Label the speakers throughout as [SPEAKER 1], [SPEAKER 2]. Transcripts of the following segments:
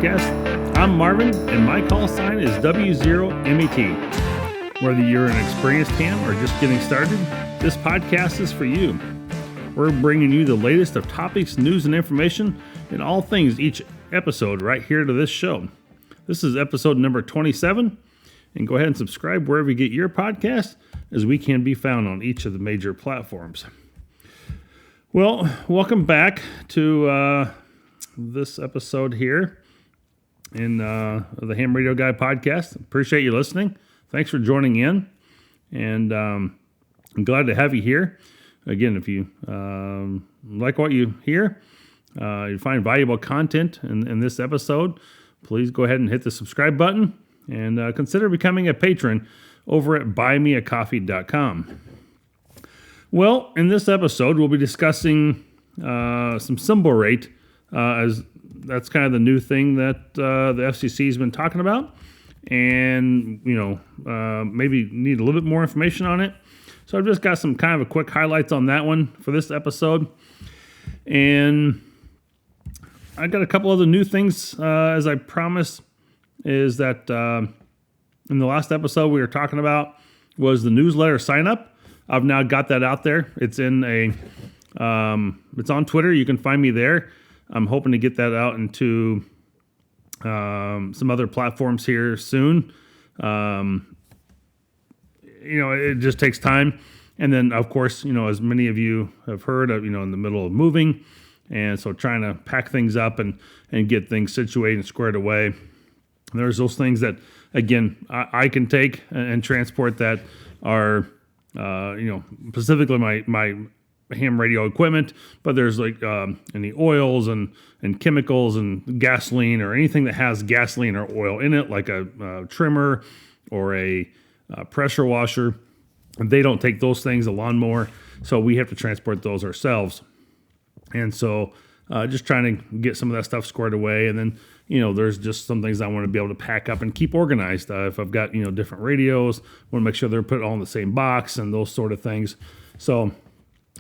[SPEAKER 1] podcast. I'm Marvin, and my call sign is W0MET. Whether you're an experienced ham or just getting started, this podcast is for you. We're bringing you the latest of topics, news, and information in all things each episode right here to this show. This is episode number 27, and go ahead and subscribe wherever you get your podcast, as we can be found on each of the major platforms. Well, welcome back to this episode here in the Ham Radio Guy podcast. Appreciate you listening. Thanks for joining in, and I'm glad to have you here. Again, if you like what you hear, you find valuable content in this episode, please go ahead and hit the subscribe button and consider becoming a patron over at buymeacoffee.com. Well, in this episode, we'll be discussing some symbol rate, as that's kind of the new thing that the FCC has been talking about, and maybe need a little bit more information on it. So I've just got some kind of a quick highlights on that one for this episode, and I got a couple other new things, as I promised, is that in the last episode we were talking about was the newsletter sign up. I've now got that out there. It's it's on Twitter. You can find me there. I'm hoping to get that out into some other platforms here soon. It just takes time. And then, of course, as many of you have heard, in the middle of moving. And so trying to pack things up and get things situated and squared away. There's those things that, again, I can take and transport that are, specifically my ham radio equipment, but there's like any oils and chemicals and gasoline or anything that has gasoline or oil in it, like a trimmer or a pressure washer. And they don't take those things, a lawnmower, so we have to transport those ourselves. And so just trying to get some of that stuff squared away. And then, there's just some things I want to be able to pack up and keep organized. If I've got, different radios, want to make sure they're put all in the same box and those sort of things. So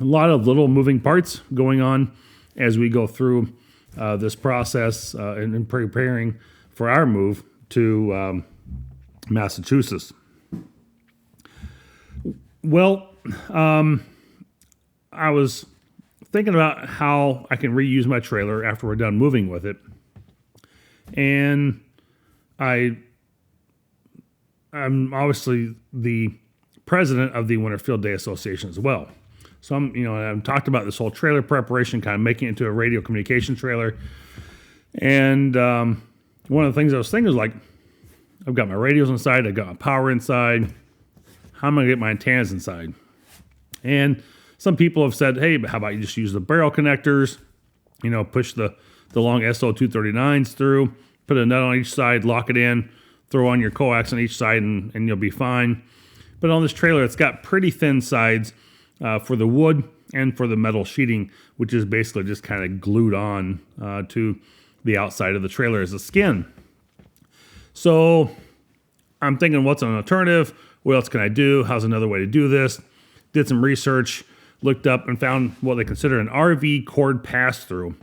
[SPEAKER 1] a lot of little moving parts going on as we go through this process and preparing for our move to Massachusetts. Well, I was thinking about how I can reuse my trailer after we're done moving with it. And I'm obviously the president of the Winterfield Day Association as well. So I've talked about this whole trailer preparation, kind of making it into a radio communication trailer. And one of the things I was thinking was like, I've got my radios inside, I've got my power inside. How am I going to get my antennas inside? And some people have said, hey, but how about you just use the barrel connectors, push the long SO239s through, put a nut on each side, lock it in, throw on your coax on each side, and you'll be fine. But on this trailer, it's got pretty thin sides for the wood and for the metal sheeting, which is basically just kind of glued on to the outside of the trailer as a skin. So I'm thinking, what's an alternative? What else can I do? How's another way to do this? Did some research, looked up and found what they consider an RV cord pass-through.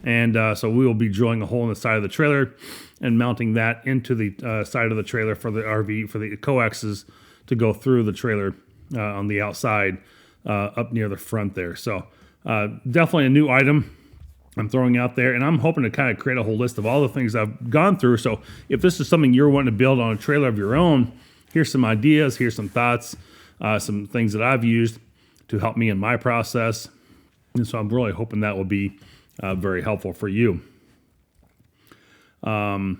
[SPEAKER 1] And so we will be drilling a hole in the side of the trailer and mounting that into the side of the trailer for the RV, for the coaxes to go through the trailer on the outside up near the front there. So definitely a new item I'm throwing out there, and I'm hoping to kind of create a whole list of all the things I've gone through. So if this is something you're wanting to build on a trailer of your own, here's some ideas, here's some thoughts, some things that I've used to help me in my process. And so I'm really hoping that will be very helpful for you. Cyber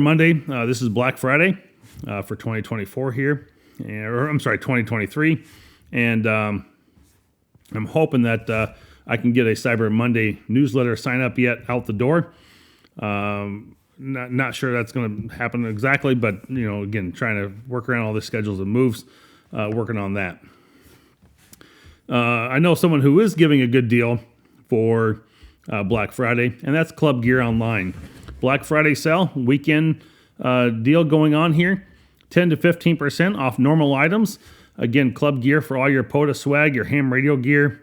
[SPEAKER 1] Monday, this is Black Friday for 2024 here, 2023. And I'm hoping that I can get a Cyber Monday newsletter sign up yet out the door. Not sure that's going to happen exactly, but again, trying to work around all the schedules and moves, working on that. I know someone who is giving a good deal for Black Friday, and that's Club Gear Online. Black Friday sale, weekend deal going on here, 10 to 15% off normal items. Again, Club Gear for all your POTA swag, your ham radio gear.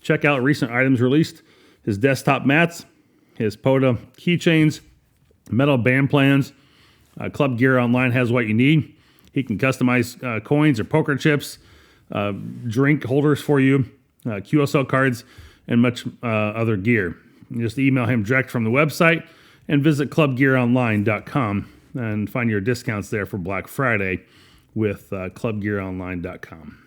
[SPEAKER 1] Check out recent items released. His desktop mats, his POTA keychains, metal band plans. Club Gear Online has what you need. He can customize coins or poker chips, drink holders for you, QSL cards, and much other gear. You just email him direct from the website and visit clubgearonline.com and find your discounts there for Black Friday with clubgearonline.com.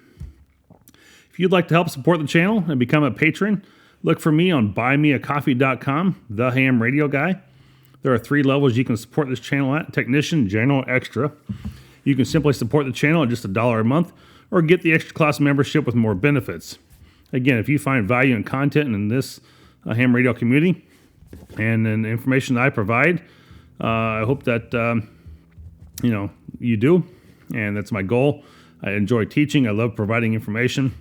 [SPEAKER 1] If you'd like to help support the channel and become a patron, look for me on buymeacoffee.com, The Ham Radio Guy. There are 3 levels you can support this channel at: Technician, General, Extra. You can simply support the channel at just $1 a month or get the extra class membership with more benefits. Again, if you find value in content in this ham radio community and in the information that I provide, I hope that you do, and that's my goal. I enjoy teaching. I love providing information,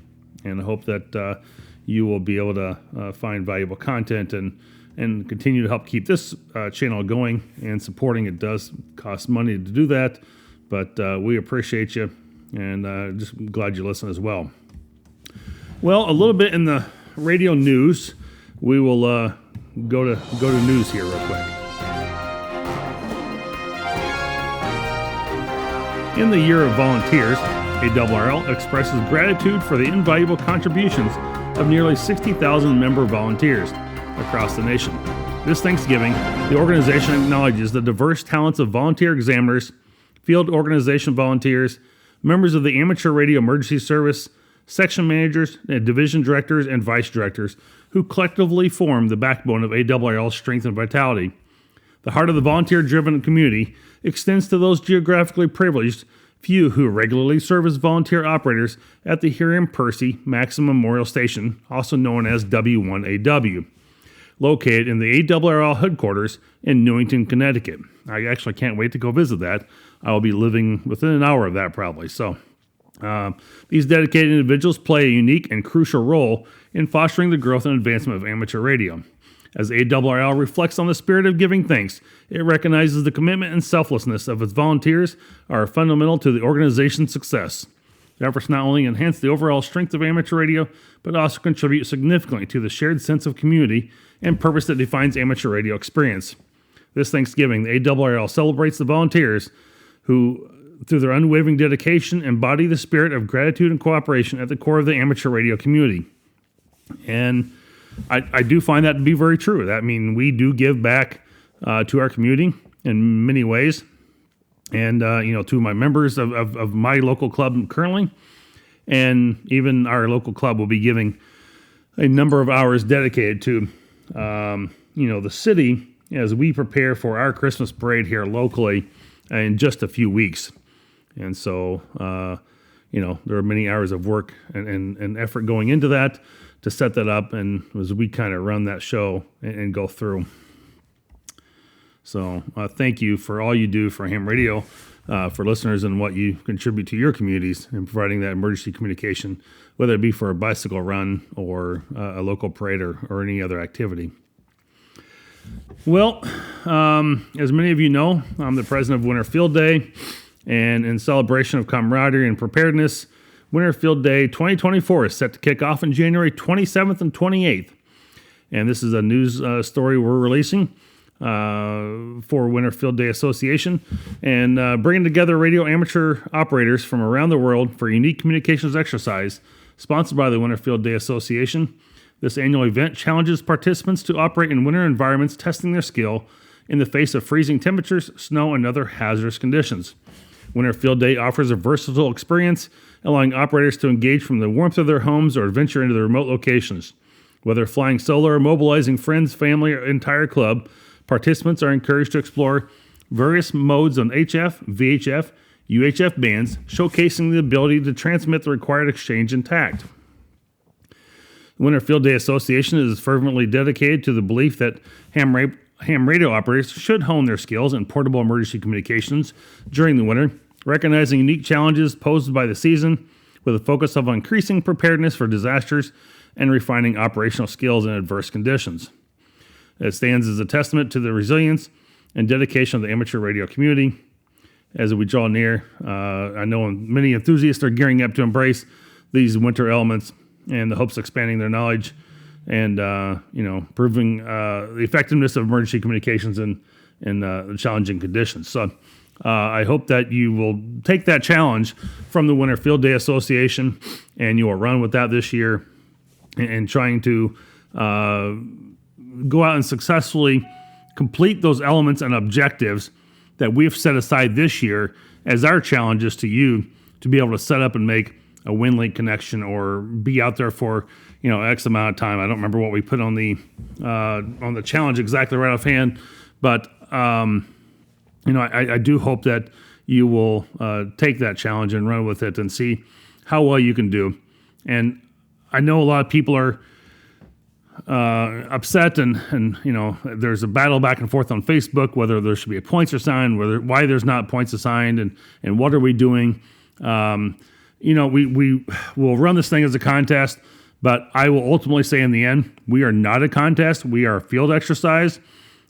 [SPEAKER 1] and I hope that you will be able to find valuable content and continue to help keep this channel going and supporting. It does cost money to do that, but we appreciate you, and just glad you listen as well. Well, a little bit in the radio news. We will go to news here real quick. In the Year of Volunteers, ARRL expresses gratitude for the invaluable contributions of nearly 60,000 member volunteers across the nation. This Thanksgiving, the organization acknowledges the diverse talents of volunteer examiners, field organization volunteers, members of the Amateur Radio Emergency Service, section managers, division directors, and vice directors who collectively form the backbone of ARRL's strength and vitality. The heart of the volunteer-driven community extends to those geographically privileged few who regularly serve as volunteer operators at the Hiram Percy Maximum Memorial Station, also known as W1AW, located in the ARRL headquarters in Newington, Connecticut. I actually can't wait to go visit that. I will be living within an hour of that probably. So these dedicated individuals play a unique and crucial role in fostering the growth and advancement of amateur radio. As ARRL reflects on the spirit of giving thanks, it recognizes the commitment and selflessness of its volunteers are fundamental to the organization's success. The efforts not only enhance the overall strength of amateur radio, but also contribute significantly to the shared sense of community and purpose that defines amateur radio experience. This Thanksgiving, the ARRL celebrates the volunteers who, through their unwavering dedication, embody the spirit of gratitude and cooperation at the core of the amateur radio community. And I do find that to be very true. That means we do give back to our community in many ways, and to my members of my local club currently, and even our local club will be giving a number of hours dedicated to the city as we prepare for our Christmas parade here locally in just a few weeks. And so there are many hours of work and effort going into that to set that up, and as we kind of run that show and go through. So thank you for all you do for ham radio, for listeners, and what you contribute to your communities in providing that emergency communication, whether it be for a bicycle run or a local parade or any other activity. Well, as many of you know, I'm the president of Winter Field Day, and in celebration of camaraderie and preparedness, Winter Field Day 2024 is set to kick off on January 27th and 28th. And this is a news story we're releasing for Winter Field Day Association, and bringing together radio amateur operators from around the world for a unique communications exercise sponsored by the Winter Field Day Association. This annual event challenges participants to operate in winter environments, testing their skill in the face of freezing temperatures, snow, and other hazardous conditions. Winter Field Day offers a versatile experience, allowing operators to engage from the warmth of their homes or adventure into the remote locations. Whether flying solo or mobilizing friends, family, or entire club, participants are encouraged to explore various modes on HF, VHF, UHF bands, showcasing the ability to transmit the required exchange intact. The Winter Field Day Association is fervently dedicated to the belief that ham radio operators should hone their skills in portable emergency communications during the winter, recognizing unique challenges posed by the season with a focus on increasing preparedness for disasters and refining operational skills in adverse conditions. It stands as a testament to the resilience and dedication of the amateur radio community. As we draw near, I know many enthusiasts are gearing up to embrace these winter elements and the hopes of expanding their knowledge and proving the effectiveness of emergency communications in challenging conditions. So I hope that you will take that challenge from the Winter Field Day Association, and you will run with that this year, and trying to go out and successfully complete those elements and objectives that we've set aside this year as our challenges to you to be able to set up and make a WinLink connection or be out there for X amount of time. I don't remember what we put on the challenge exactly right offhand, but I do hope that you will take that challenge and run with it and see how well you can do. And I know a lot of people are upset, and there's a battle back and forth on Facebook whether there should be a points assigned, why there's not points assigned, and what are we doing. We will run this thing as a contest, but I will ultimately say in the end, we are not a contest. We are a field exercise,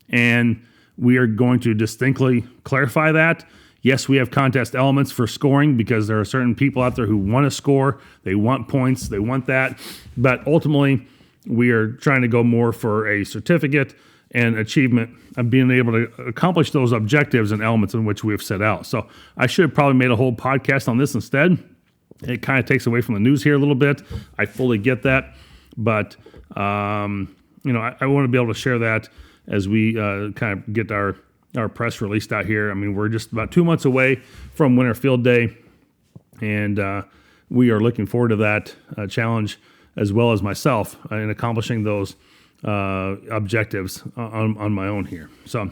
[SPEAKER 1] and we are going to distinctly clarify that. Yes, we have contest elements for scoring because there are certain people out there who want to score. They want points. They want that. But ultimately, we are trying to go more for a certificate and achievement of being able to accomplish those objectives and elements in which we have set out. So I should have probably made a whole podcast on this instead. It kind of takes away from the news here a little bit. I fully get that. But, I want to be able to share that as we kind of get our press released out here. I mean, we're just about 2 months away from Winter Field Day, and we are looking forward to that challenge as well as myself in accomplishing those objectives on my own here. So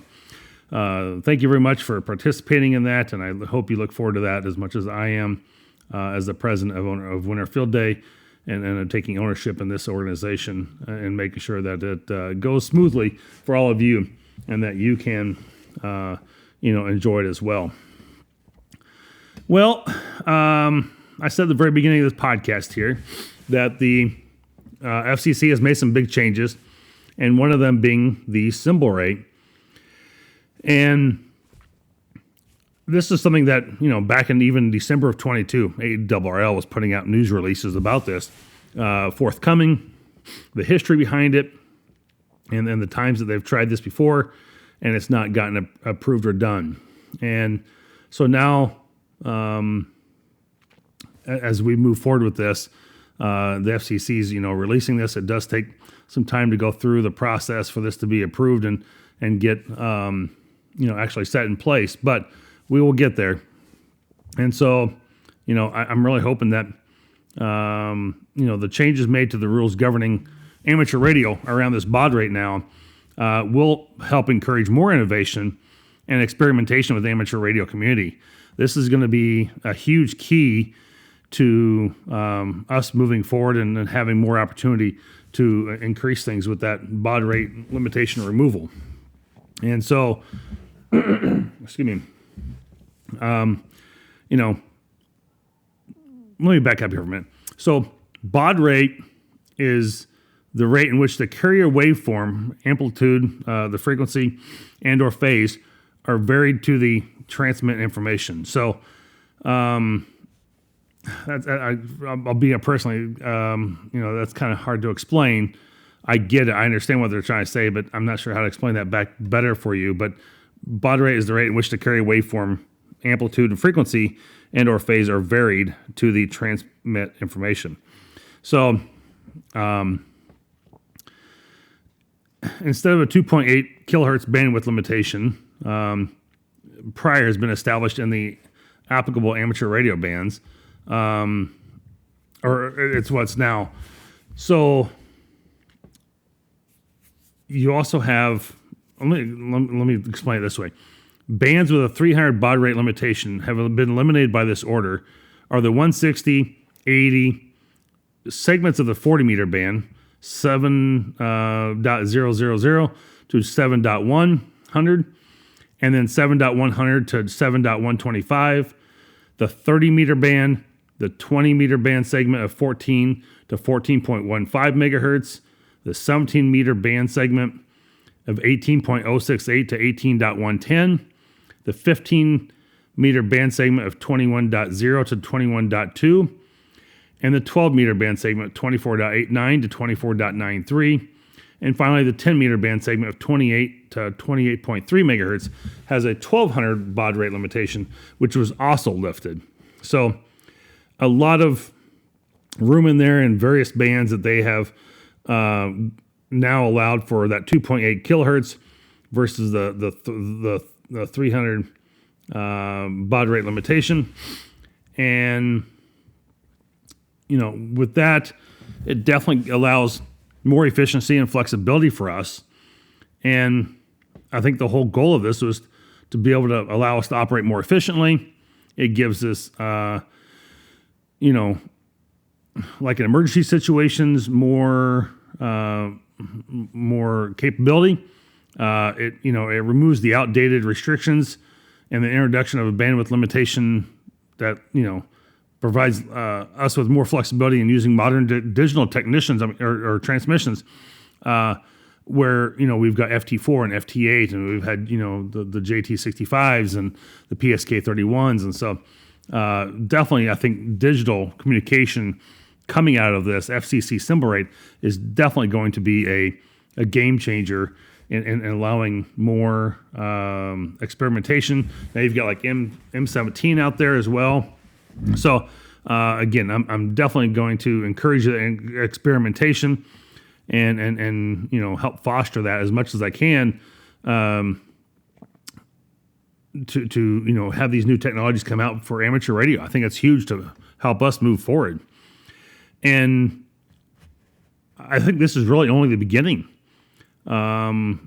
[SPEAKER 1] thank you very much for participating in that, and I hope you look forward to that as much as I am as the president of Winter Field Day, and taking ownership in this organization and making sure that it goes smoothly for all of you, and that you can enjoy it as well. Well, I said at the very beginning of this podcast here that the FCC has made some big changes, and one of them being the symbol rate. And this is something that, back in even December of 22, ARRL was putting out news releases about this, forthcoming, the history behind it, and then the times that they've tried this before, and it's not gotten approved or done. And so now, as we move forward with this, the FCC's, releasing this. It does take some time to go through the process for this to be approved and get, actually set in place. But we will get there. And so, I'm really hoping that, the changes made to the rules governing amateur radio around this baud rate now will help encourage more innovation and experimentation with the amateur radio community. This is going to be a huge key to us moving forward and having more opportunity to increase things with that baud rate limitation removal. And so, excuse me, let me back up here for a minute. So baud rate is the rate in which the carrier waveform, amplitude, the frequency, and or phase are varied to the transmit information. So I'll be personally, that's kind of hard to explain. I get it. I understand what they're trying to say, but I'm not sure how to explain that back better for you. But baud rate is the rate in which the carrier waveform, amplitude, and frequency and or phase are varied to the transmit information. So instead of a 2.8 kilohertz bandwidth limitation, prior has been established in the applicable amateur radio bands, or it's what's now. So you also have, let me explain it this way. Bands with a 300 baud rate limitation have been eliminated by this order are the 160, 80, segments of the 40 meter band, 7.000 to 7.100, and then 7.100 to 7.125, the 30 meter band, the 20 meter band segment of 14 to 14.15 megahertz, the 17 meter band segment of 18.068 to 18.110, the 15 meter band segment of 21.0 to 21.2, and the 12 meter band segment 24.89 to 24.93. And finally, the 10 meter band segment of 28 to 28.3 megahertz has a 1200 baud rate limitation, which was also lifted. So a lot of room in there in various bands that they have now allowed for that 2.8 kilohertz versus the 300 baud rate limitation. And, with that, it definitely allows more efficiency and flexibility for us. And I think the whole goal of this was to be able to allow us to operate more efficiently. It gives us, like in emergency situations, more capability. It removes the outdated restrictions and the introduction of a bandwidth limitation that, provides us with more flexibility in using modern digital technicians or transmissions, where, we've got FT4 and FT8, and we've had, the JT65s and the PSK31s. And so definitely, I think digital communication coming out of this FCC symbol rate is definitely going to be a game changer in allowing more experimentation. Now you've got like M17 out there as well. So again, I'm definitely going to encourage the experimentation and help foster that as much as I can to have these new technologies come out for amateur radio. I think it's huge to help us move forward. And I think this is really only the beginning. The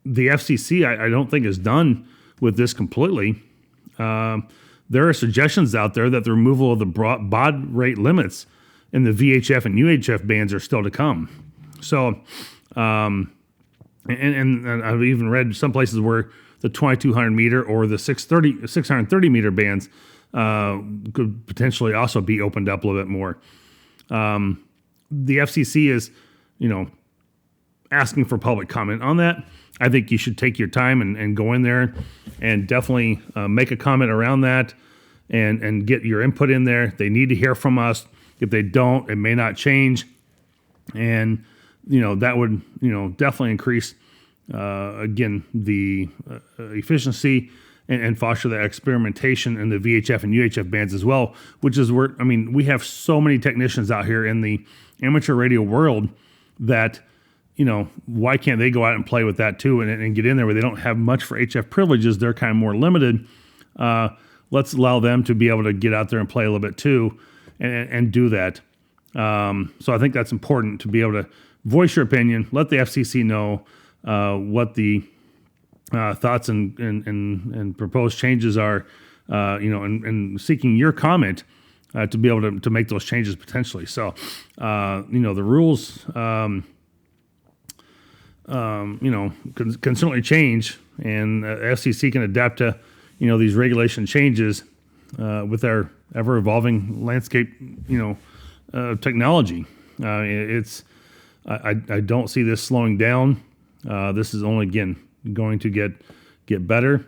[SPEAKER 1] FCC, I don't think, is done with this completely. There are suggestions out there that the removal of the baud rate limits in the VHF and UHF bands are still to come. So, and I've even read some places where the 2200 meter or the 630 meter bands could potentially also be opened up a little bit more. The FCC is, asking for public comment on that. I think you should take your time and go in there and definitely make a comment around that and get your input in there. They need to hear from us. If they don't, it may not change. And, that would, definitely increase, again, the efficiency and foster the experimentation in the VHF and UHF bands as well, which is where, we have so many technicians out here in the amateur radio world that, why can't they go out and play with that too and get in there where they don't have much for HF privileges? They're kind of more limited. Let's allow them to be able to get out there and play a little bit too and do that. So I think that's important to be able to voice your opinion, let the FCC know what the thoughts and proposed changes are, and seeking your comment to be able to make those changes potentially. So, the rules, can certainly change, and FCC can adapt to, these regulation changes with our ever-evolving landscape, technology. I don't see this slowing down. This is only, again, going to get better,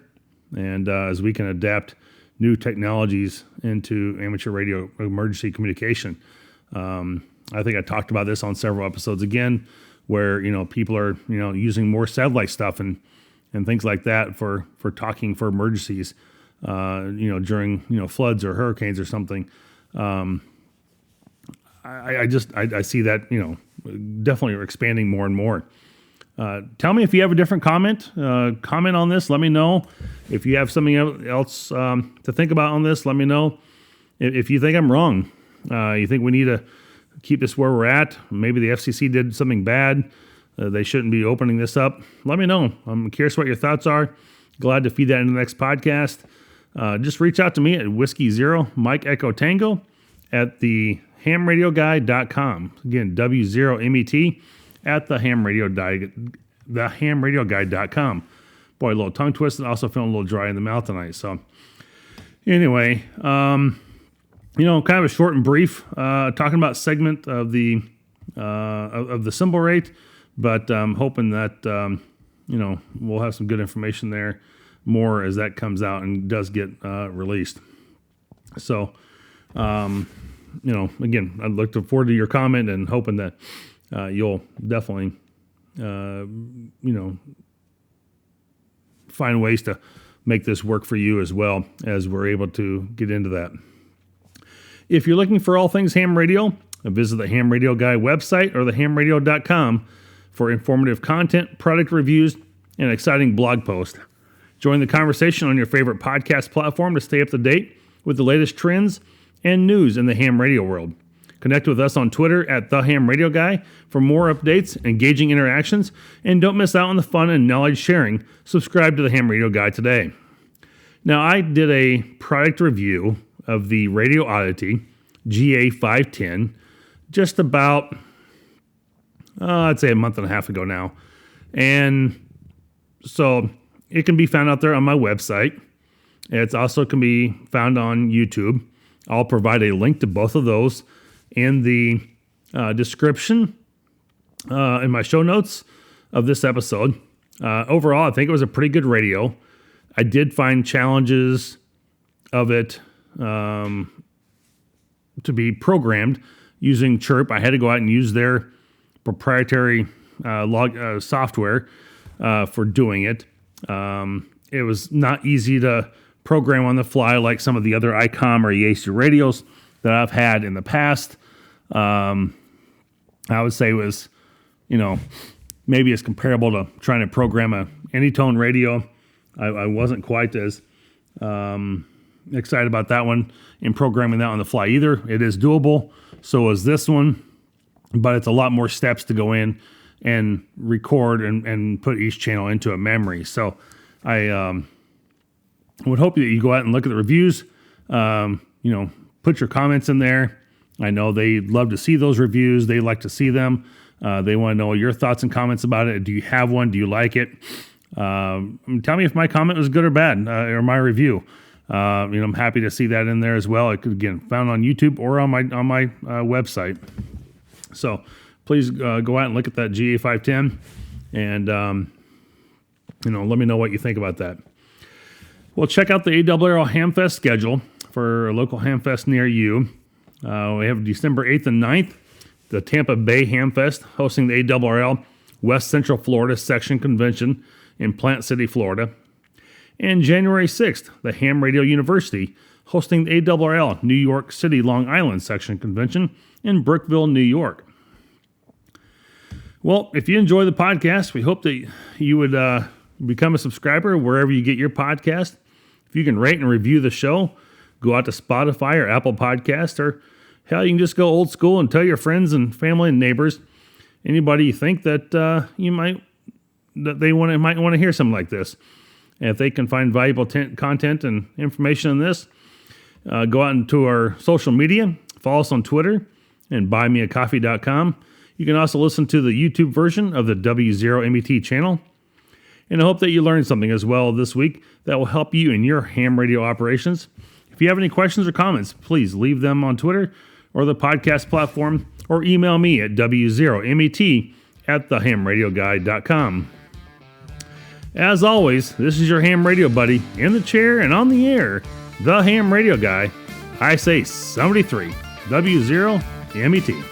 [SPEAKER 1] and as we can adapt new technologies into amateur radio emergency communication. I think I talked about this on several episodes again, where people are using more satellite stuff and things like that for talking for emergencies, during floods or hurricanes or something. I see that definitely expanding more and more. Tell me if you have a different comment. Comment on this. Let me know. If you have something else to think about on this, let me know. If you think I'm wrong, you think we need to keep this where we're at, maybe the FCC did something bad, they shouldn't be opening this up, let me know. I'm curious what your thoughts are. Glad to feed that in the next podcast. Just reach out to me at Whiskey Zero Mike Echo Tango at the hamradioguide.com. Again, W0MET at the hamradioguide.com. Boy, a little tongue twisted. Also feeling a little dry in the mouth tonight. So anyway, kind of a short and brief talking about segment of the symbol rate, but I'm hoping that we'll have some good information there more as that comes out and does get released. So again, I look forward to your comment and hoping that you'll definitely, find ways to make this work for you as well as we're able to get into that. If you're looking for all things ham radio, visit the Ham Radio Guy website or thehamradio.com for informative content, product reviews, and exciting blog posts. Join the conversation on your favorite podcast platform to stay up to date with the latest trends and news in the ham radio world. Connect with us on Twitter at The Ham Radio Guy for more updates, engaging interactions, and don't miss out on the fun and knowledge sharing. Subscribe to the Ham Radio Guy today. Now, I did a product review of the Radio Oddity GA510 just about, I'd say a month and a half ago now. And so it can be found out there on my website. It also can be found on YouTube. I'll provide a link to both of those in the description in my show notes of this episode. Overall, I think it was a pretty good radio. I did find challenges of it to be programmed using Chirp. I had to go out and use their proprietary log software for doing it. It was not easy to program on the fly like some of the other ICOM or EAC radios that I've had in the past. I would say it was, maybe it's comparable to trying to program a Anytone radio. I wasn't quite as excited about that one in programming that on the fly either. It is doable. So is this one, but it's a lot more steps to go in and record and put each channel into a memory. So I would hope that you go out and look at the reviews, put your comments in there. I know they love to see those reviews. They like to see them. They want to know your thoughts and comments about it. Do you have one? Do you like it? Tell me if my comment was good or bad, or my review. I'm happy to see that in there as well. It could, again, found on YouTube or on my website. So please go out and look at that GA510 and let me know what you think about that. Well, check out the ARRL Hamfest schedule for a local Hamfest near you. We have December 8th and 9th, the Tampa Bay Hamfest, hosting the ARRL West Central Florida Section Convention in Plant City, Florida. And January 6th, the Ham Radio University, hosting the ARRL New York City Long Island Section Convention in Brookville, New York. Well, if you enjoy the podcast, we hope that you would become a subscriber wherever you get your podcast. If you can rate and review the show, go out to Spotify or Apple Podcast, or hell, you can just go old school and tell your friends and family and neighbors, anybody you think that they might want to hear something like this. And if they can find valuable content and information on this, go out into our social media, follow us on Twitter and buymeacoffee.com. You can also listen to the YouTube version of the W0MET channel. And I hope that you learned something as well this week that will help you in your ham radio operations. If you have any questions or comments, please leave them on Twitter or the podcast platform, or email me at w0met@thehamradioguy.com. As always, this is your ham radio buddy in the chair and on the air, the Ham Radio Guy. I say 73, W0MET.